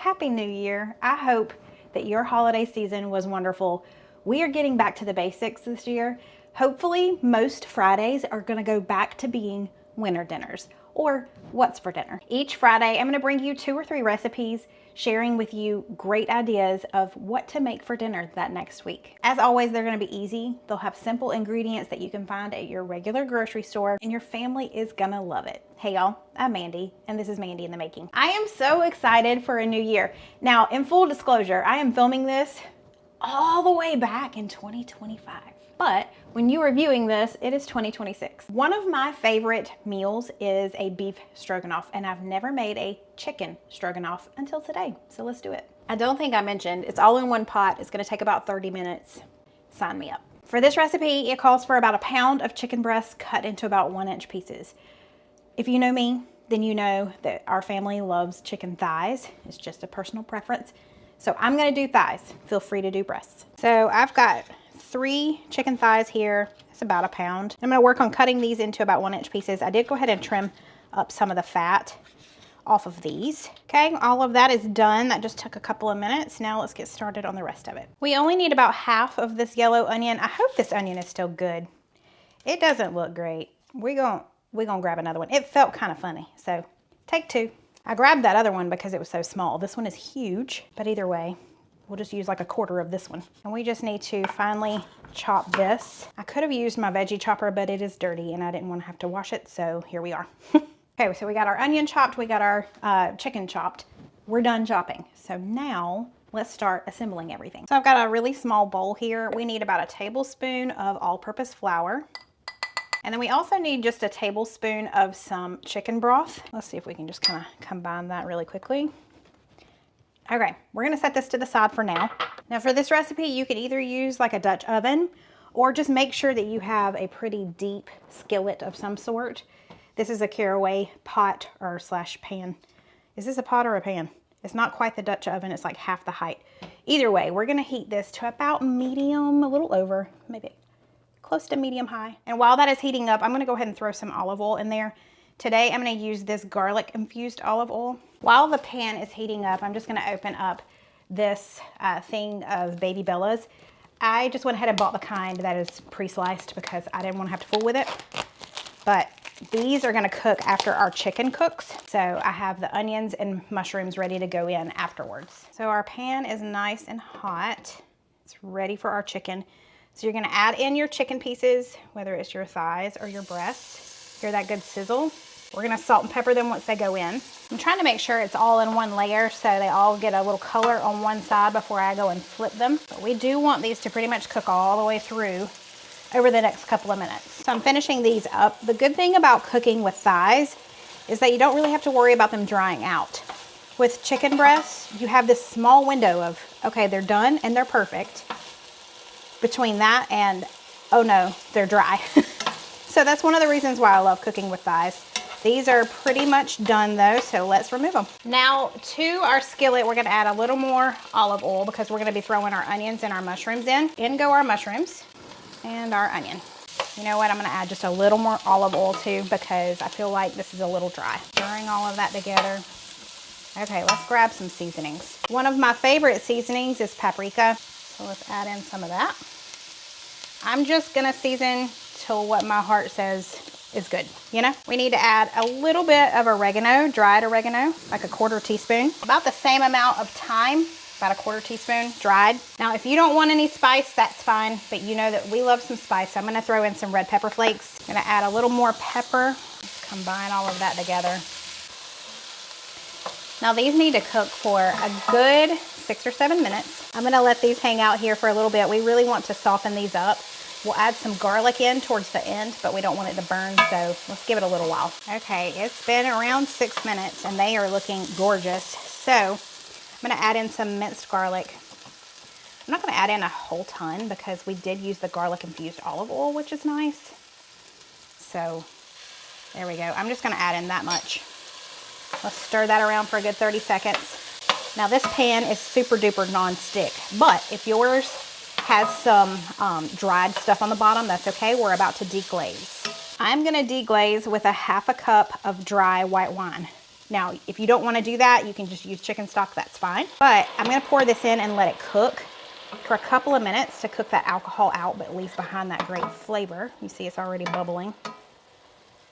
Happy New Year. I hope that your holiday season was wonderful. We are getting back to the basics this year. Hopefully, most Fridays are going to go back to being winter dinners or what's for dinner. Each Friday, I'm going to bring you 2 or 3 recipes, sharing with you great ideas of what to make for dinner that next week. As always, they're going to be easy. They'll have simple ingredients that you can find at your regular grocery store, and your family is going to love it. Hey y'all, I'm Mandy, and this is Mandy in the Making. I am so excited for a new year. Now, in full disclosure, I am filming this all the way back in 2025. But when you are viewing this, it is 2026. One of my favorite meals is a beef stroganoff, and I've never made a chicken stroganoff until today. So let's do it. I don't think I mentioned, it's all in one pot. It's gonna take about 30 minutes. Sign me up. For this recipe, it calls for about a pound of chicken breast cut into about 1-inch pieces. If you know me, then you know that our family loves chicken thighs. It's just a personal preference. So I'm gonna do thighs. Feel free to do breasts. So I've got 3 chicken thighs here. It's about a pound. I'm gonna work on cutting these into about 1-inch pieces. I did go ahead and trim up some of the fat off of these. Okay, all of that is done. That just took a couple of minutes. Now let's get started on the rest of it. We only need about half of this yellow onion. I hope this onion is still good. It doesn't look great. We're gonna grab another one. It felt kind of funny, so take 2. I grabbed that other one because it was so small. This one is huge, but either way, we'll just use like a quarter of this one. And we just need to finely chop this. I could have used my veggie chopper, but it is dirty and I didn't want to have to wash it, so here we are. Okay, so we got our onion chopped, we got our chicken chopped. We're done chopping. So now let's start assembling everything. So I've got a really small bowl here. We need about a tablespoon of all-purpose flour. And then we also need just a tablespoon of some chicken broth. Let's see if we can just kind of combine that really quickly. Okay, we're gonna set this to the side for now. Now for this recipe, you could either use like a Dutch oven or just make sure that you have a pretty deep skillet of some sort. This is a caraway pot or slash pan. Is this a pot or a pan? It's not quite the Dutch oven, it's like half the height. Either way, we're gonna heat this to about medium, a little over, maybe close to medium high. And while that is heating up, I'm gonna go ahead and throw some olive oil in there. Today, I'm gonna use this garlic infused olive oil. While the pan is heating up, I'm just gonna open up this thing of Baby Bella's. I just went ahead and bought the kind that is pre-sliced because I didn't wanna have to fool with it. But these are gonna cook after our chicken cooks. So I have the onions and mushrooms ready to go in afterwards. So our pan is nice and hot. It's ready for our chicken. So you're gonna add in your chicken pieces, whether it's your thighs or your breasts. Hear that good sizzle? We're gonna salt and pepper them once they go in. I'm trying to make sure it's all in one layer so they all get a little color on one side before I go and flip them. But we do want these to pretty much cook all the way through over the next couple of minutes. So I'm finishing these up. The good thing about cooking with thighs is that you don't really have to worry about them drying out. With chicken breasts, you have this small window of, okay, they're done and they're perfect. Between that and, oh no, they're dry. So that's one of the reasons why I love cooking with thighs. These are pretty much done though, so let's remove them. Now to our skillet, we're gonna add a little more olive oil because we're gonna be throwing our onions and our mushrooms in. In go our mushrooms and our onion. You know what, I'm gonna add just a little more olive oil too because I feel like this is a little dry. Stirring all of that together. Okay, let's grab some seasonings. One of my favorite seasonings is paprika. So let's add in some of that. I'm just gonna season till what my heart says is good, you know? We need to add a little bit of oregano, dried oregano, like a 1/4 teaspoon. About the same amount of thyme, about a 1/4 teaspoon dried. Now, if you don't want any spice, that's fine, but you know that we love some spice. So I'm gonna throw in some red pepper flakes. I'm gonna add a little more pepper. Let's combine all of that together. Now these need to cook for a good 6 or 7 minutes. I'm gonna let these hang out here for a little bit. We really want to soften these up. We'll add some garlic in towards the end, but we don't want it to burn, so let's give it a little while. Okay, it's been around 6 minutes and they are looking gorgeous. So I'm gonna add in some minced garlic. I'm not gonna add in a whole ton because we did use the garlic infused olive oil, which is nice. So there we go. I'm just gonna add in that much. Let's stir that around for a good 30 seconds. Now this pan is super duper non-stick, but if yours has some dried stuff on the bottom, that's okay. We're about to deglaze. I'm gonna deglaze with a 1/2 cup of dry white wine. Now, if you don't want to do that, you can just use chicken stock, that's fine. But I'm going to pour this in and let it cook for a couple of minutes to cook that alcohol out, but leave behind that great flavor. You see it's already bubbling.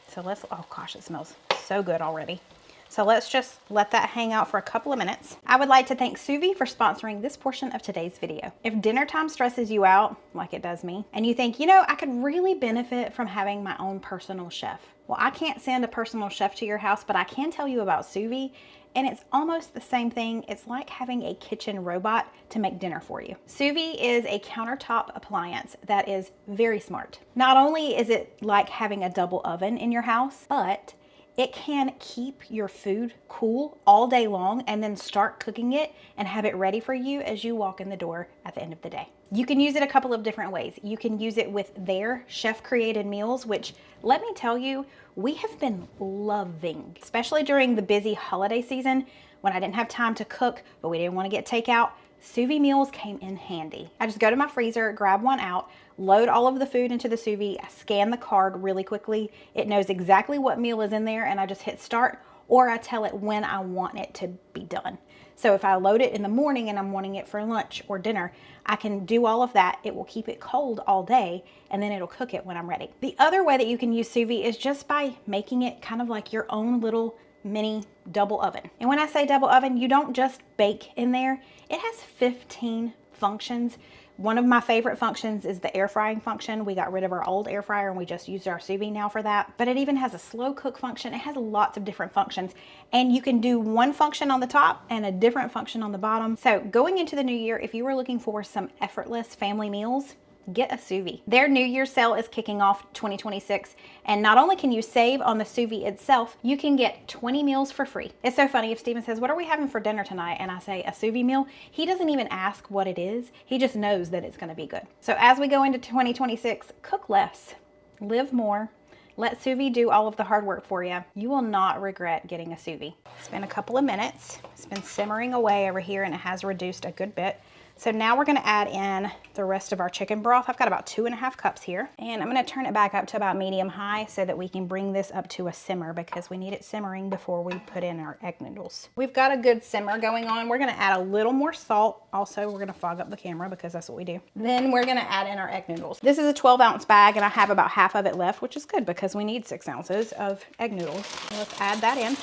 So let's, oh gosh, it smells so good already. So let's just let that hang out for a couple of minutes. I would like to thank Suvie for sponsoring this portion of today's video. If dinner time stresses you out, like it does me, and you think, you know, I could really benefit from having my own personal chef. Well, I can't send a personal chef to your house, but I can tell you about Suvie, and it's almost the same thing. It's like having a kitchen robot to make dinner for you. Suvie is a countertop appliance that is very smart. Not only is it like having a double oven in your house, but it can keep your food cool all day long and then start cooking it and have it ready for you as you walk in the door at the end of the day. You can use it a couple of different ways. You can use it with their chef-created meals, which, let me tell you, we have been loving, especially during the busy holiday season when I didn't have time to cook, but we didn't want to get takeout. Suvie meals came in handy. I just go to my freezer, grab one out, load all of the food into the Suvie, I scan the card really quickly. It knows exactly what meal is in there, and I just hit start, or I tell it when I want it to be done. So if I load it in the morning and I'm wanting it for lunch or dinner, I can do all of that. It will keep it cold all day, and then it'll cook it when I'm ready. The other way that you can use Suvie is just by making it kind of like your own little mini double oven. And when I say double oven, you don't just bake in there. It has 15 functions. One of my favorite functions is the air frying function. We got rid of our old air fryer and we just use our Suvie now for that. But it even has a slow cook function. It has lots of different functions, and you can do one function on the top and a different function on the bottom. So going into the new year, if you were looking for some effortless family meals, get a Suvie. Their New Year's sale is kicking off 2026, and not only can you save on the Suvie itself, you can get 20 meals for free. It's so funny if Steven says, "What are we having for dinner tonight?" and I say a Suvie meal, he doesn't even ask what it is. He just knows that it's going to be good. So as we go into 2026, cook less, live more. Let Suvie do all of the hard work for you. You will not regret getting a Suvie. It's been a couple of minutes. It's been simmering away over here, and it has reduced a good bit. So now we're going to add in the rest of our chicken broth. I've got about 2.5 cups here, and I'm going to turn it back up to about medium high so that we can bring this up to a simmer, because we need it simmering before we put in our egg noodles. We've got a good simmer going on. We're going to add a little more salt. Also, we're going to fog up the camera because that's what we do. Then we're going to add in our egg noodles. This is a 12-ounce bag, and I have about half of it left, which is good because we need 6 ounces of egg noodles. So let's add that in.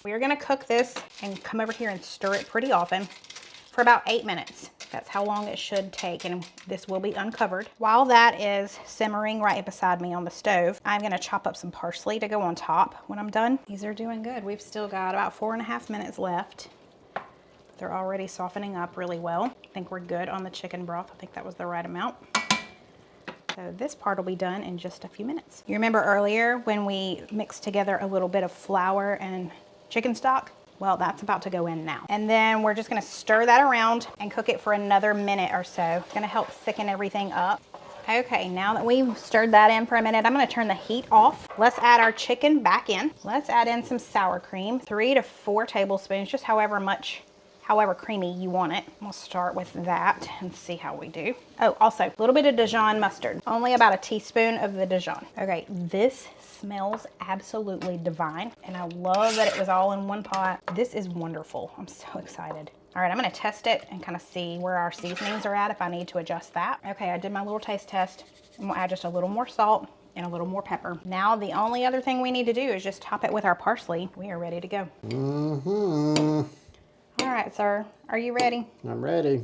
We're going to cook this and come over here and stir it pretty often for about 8 minutes. That's how long it should take, and this will be uncovered. While that is simmering right beside me on the stove, I'm gonna chop up some parsley to go on top when I'm done. These are doing good. We've still got about 4.5 minutes left. They're already softening up really well. I think we're good on the chicken broth. I think that was the right amount. So this part will be done in just a few minutes. You remember earlier when we mixed together a little bit of flour and chicken stock? Well, that's about to go in now. And then we're just gonna stir that around and cook it for another minute or so. It's gonna help thicken everything up. Okay, now that we've stirred that in for a minute, I'm gonna turn the heat off. Let's add our chicken back in. Let's add in some sour cream, 3 to 4 tablespoons, just however creamy you want it. We'll start with that and see how we do. Oh, also a little bit of Dijon mustard, only about a teaspoon of the Dijon. Okay, this smells absolutely divine, and I love that it was all in one pot. This is wonderful. I'm so excited. All right, I'm gonna test it and kind of see where our seasonings are at, if I need to adjust that. Okay, I did my little taste test. I'm gonna add just a little more salt and a little more pepper. Now the only other thing we need to do is just top it with our parsley. We are ready to go. All right, sir, are you ready? I'm ready.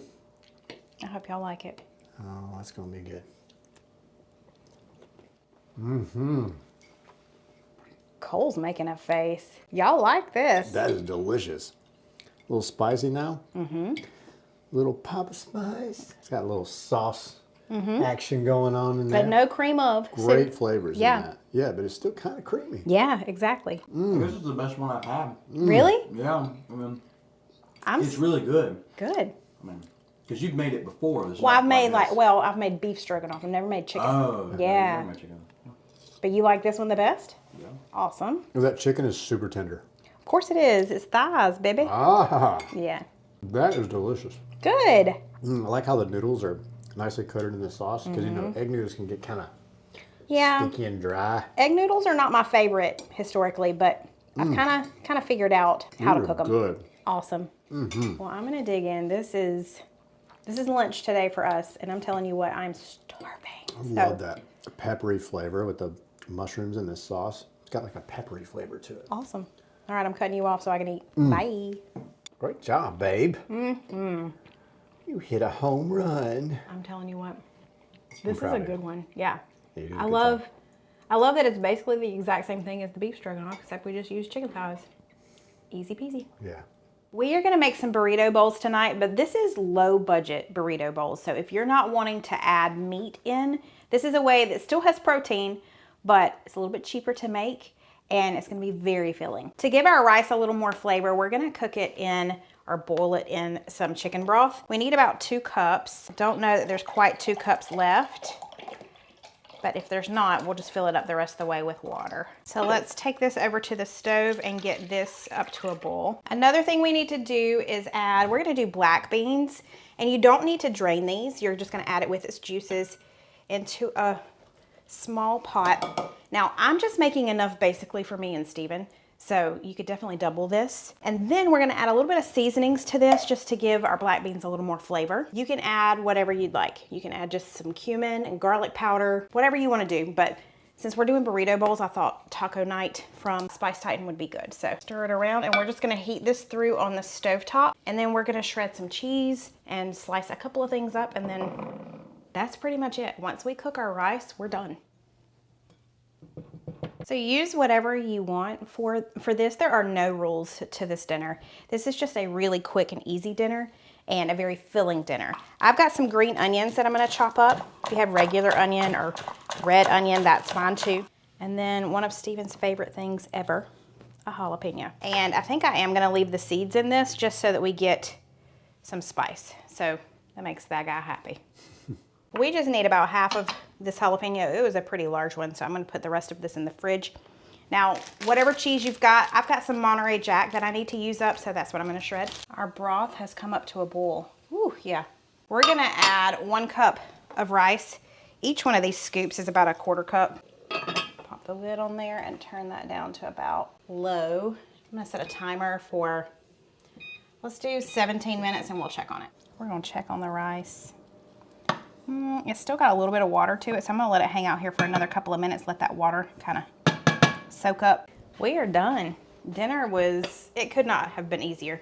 I hope y'all like it. Oh, that's gonna be good. Cole's making a face. Y'all like this. That is delicious. A little spicy now. Little pop of spice. It's got a little sauce action going on in there. But no cream of. Great flavors yeah. in that. Yeah, but it's still kind of creamy. Yeah, exactly. This is the best one I've had. Really? Yeah, I mean, I'm it's really good. good. I mean, because you've made it before. Well, I've made I've made beef stroganoff. I've never made chicken. Oh, yeah. Never made chicken. But you like this one the best? Yeah. Awesome. That chicken is super tender. Of course it is. It's thighs, baby. Ah, Yeah. that is delicious. Good. I like how the noodles are nicely coated in the sauce, because you know egg noodles can get kind of Yeah. sticky and dry. Egg noodles are not my favorite historically, but I've kind of figured out how to cook them. Good. Awesome. Well, I'm gonna dig in. This is lunch today for us, and I'm telling you what, I'm starving. I love that peppery flavor with the mushrooms and this sauce. It's got like a peppery flavor to it. Awesome. All right, I'm cutting you off so I can eat. Bye. Great job, babe. You hit a home run. I'm telling you what, this is proud a of you. good one. Yeah. Yeah, you did a I good love job. that it's basically the exact same thing as the beef stroganoff, except we just use chicken thighs. Easy peasy. Yeah. We are gonna make some burrito bowls tonight, but this is low budget burrito bowls. So if you're not wanting to add meat in, this is a way that still has protein, but it's a little bit cheaper to make, and it's gonna be very filling. To give our rice a little more flavor, we're gonna cook it in or boil it in some chicken broth. We need about 2 cups. Don't know that there's quite 2 cups left, but if there's not, we'll just fill it up the rest of the way with water. So let's take this over to the stove and get this up to a boil. Another thing we need to do is we're gonna do black beans, and you don't need to drain these. You're just gonna add it with its juices into a small pot. Now, I'm just making enough basically for me and Steven, so you could definitely double this. And then we're gonna add a little bit of seasonings to this just to give our black beans a little more flavor. You can add whatever you'd like. You can add just some cumin and garlic powder, whatever you wanna do. But since we're doing burrito bowls, I thought Taco Night from Spice Titan would be good. So stir it around, and we're just gonna heat this through on the stovetop. And then we're gonna shred some cheese and slice a couple of things up, and then that's pretty much it. Once we cook our rice, we're done. So use whatever you want for this. There are no rules to this dinner. This is just a really quick and easy dinner and a very filling dinner. I've got some green onions that I'm gonna chop up. If you have regular onion or red onion, that's fine too. And then one of Steven's favorite things ever, a jalapeno. And I think I am gonna leave the seeds in this just so that we get some spice. So that makes that guy happy. We just need about half of this jalapeno. It was a pretty large one, so I'm gonna put the rest of this in the fridge. Now, whatever cheese you've got, I've got some Monterey Jack that I need to use up, so that's what I'm gonna shred. Our broth has come up to a boil. Ooh, yeah. We're gonna add 1 cup of rice. Each one of these scoops is about a 1/4 cup. Pop the lid on there and turn that down to about low. I'm gonna set a timer for, let's do 17 minutes and we'll check on it. We're gonna check on the rice. It's still got a little bit of water to it, so I'm gonna let it hang out here for another couple of minutes, let that water kind of soak up. We are done. Dinner it could not have been easier.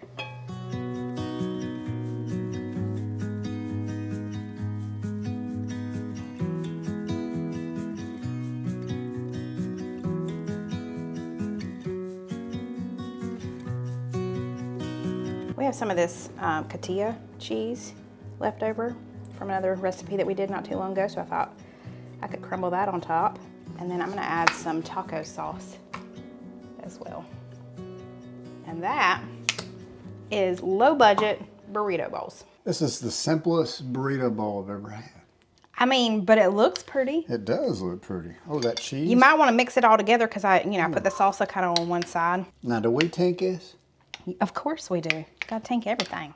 We have some of this cotija cheese left over from another recipe that we did not too long ago, so I thought I could crumble that on top. And then I'm gonna add some taco sauce as well. And that is low budget burrito bowls. This is the simplest burrito bowl I've ever had. I mean, but it looks pretty. It does look pretty. Oh, that cheese. You might want to mix it all together because I put the salsa kind of on one side. Now, do we tank this? Of course we do. Gotta tank everything.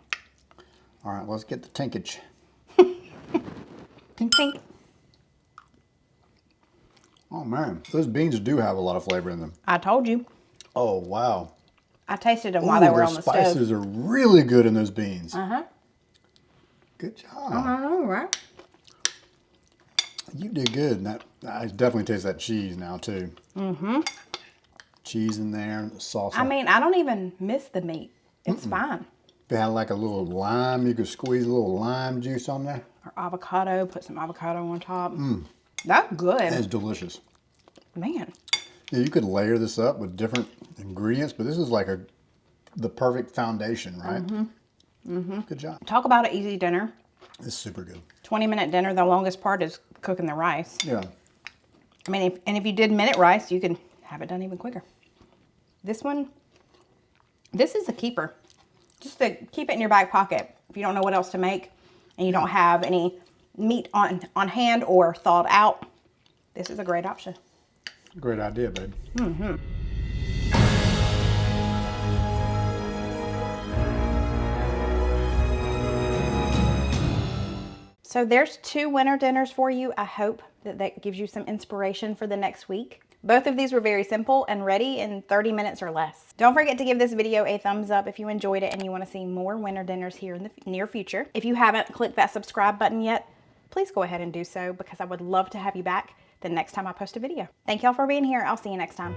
All right, let's get the tankage. Tink, tink. Oh man, those beans do have a lot of flavor in them. I told you. Oh wow. I tasted them while they were on the stove. The spices are really good in those beans. Uh-huh. Good job. I know, right? You did good. And that I definitely taste that cheese now too. Mm-hmm. Cheese in there, the salsa. I mean, I don't even miss the meat. It's fine. If you had like a little lime, you could squeeze a little lime juice on there. Or avocado, put some avocado on top. That's good. That's delicious. Man. Yeah, you could layer this up with different ingredients, but this is like the perfect foundation, right? Mm-hmm. Mm-hmm. Good job. Talk about an easy dinner. It's super good. 20-minute dinner. The longest part is cooking the rice. Yeah. I mean, if you did minute rice, you can have it done even quicker. This is a keeper. Just to keep it in your back pocket. If you don't know what else to make and you don't have any meat on hand or thawed out, this is a great option. Great idea, babe. Mm-hmm. So there's 2 winter dinners for you. I hope that gives you some inspiration for the next week. Both of these were very simple and ready in 30 minutes or less. Don't forget to give this video a thumbs up if you enjoyed it and you want to see more winter dinners here in the near future. If you haven't clicked that subscribe button yet, please go ahead and do so because I would love to have you back the next time I post a video. Thank y'all for being here. I'll see you next time.